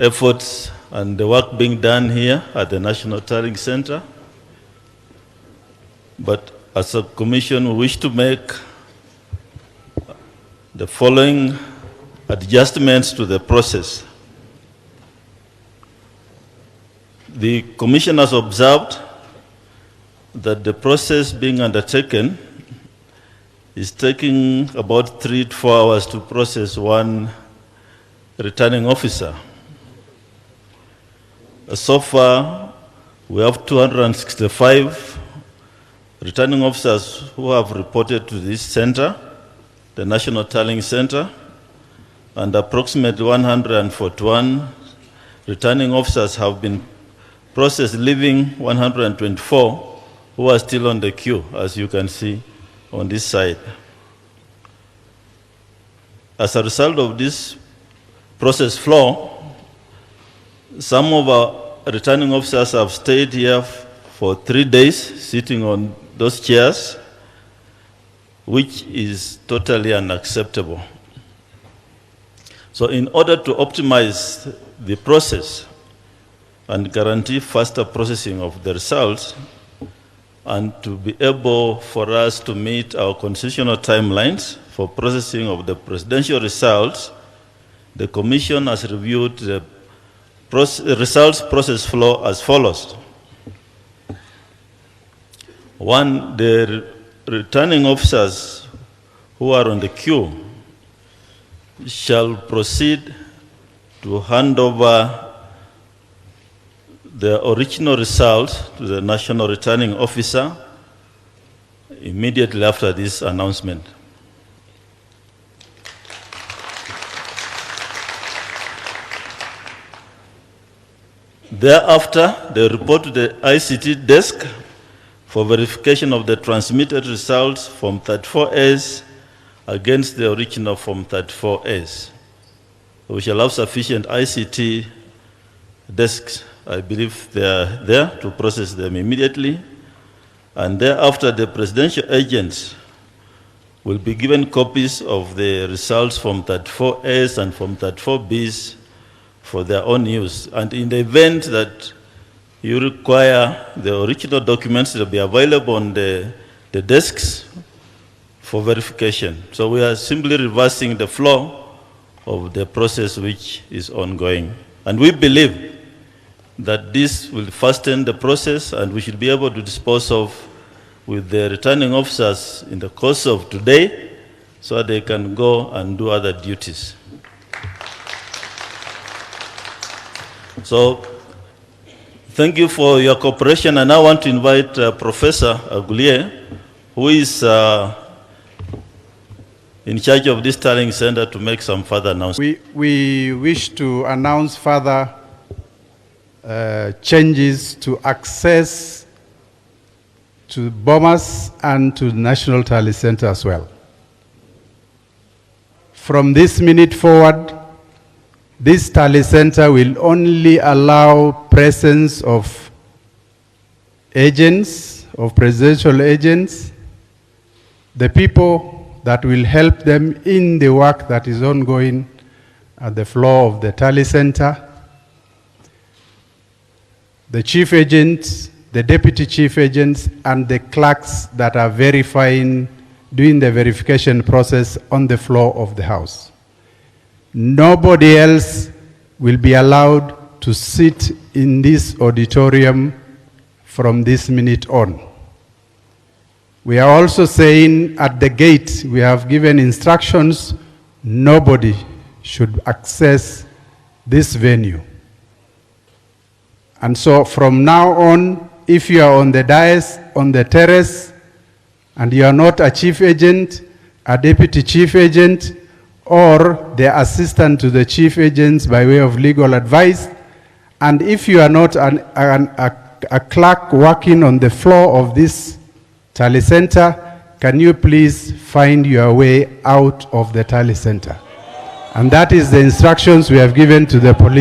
efforts and the work being done here at the National Tallying Center. But as a commission, we wish to make the following adjustments to the process. The commission has observed that the process being undertaken is taking about 3 to 4 hours to process one returning officer. So far, we have 265 returning officers who have reported to this center, the National Tallying Center, and approximately 141 returning officers have been processed, leaving 124 who are still on the queue, as you can see on this side. As a result of this process flow, some of our returning officers have stayed here for 3 days, sitting on those chairs, which is totally unacceptable. So in order to optimize the process and guarantee faster processing of the results, and to be able for us to meet our constitutional timelines for processing of the presidential results, the Commission has reviewed the results process flow as follows. 1, the returning officers who are on the queue shall proceed to hand over the original results to the National Returning Officer immediately after this announcement. Thereafter, they report to the ICT desk for verification of the transmitted results from 34As against the original from 34As. We shall have sufficient ICT desks. I believe they are there to process them immediately. And thereafter, the presidential agents will be given copies of the results from 34As and from 34Bs for their own use. And in the event that you require the original documents to be available on the desks for verification. So we are simply reversing the flow of the process which is ongoing. And we believe that this will fasten the process, and we should be able to dispose of with the returning officers in the course of today so they can go and do other duties. So thank you for your cooperation, and I want to invite Professor Agulier, who is in charge of this tallying center, to make some further announcements. We wish to announce further changes to access to Bomas and to the National Tally Center as well. From this minute forward, this tally center will only allow presence of agents, of presidential agents, the people that will help them in the work that is ongoing at the floor of the tally center, the chief agents, the deputy chief agents, and the clerks that are verifying, doing the verification process on the floor of the House. Nobody else will be allowed to sit in this auditorium from this minute on. We are also saying at the gate, we have given instructions, nobody should access this venue. And so from now on, if you are on the dais, on the terrace, and you are not a chief agent, a deputy chief agent, or the assistant to the chief agents by way of legal advice, and if you are not a clerk working on the floor of this tally center, can you please find your way out of the tally center? And that is the instructions we have given to the police.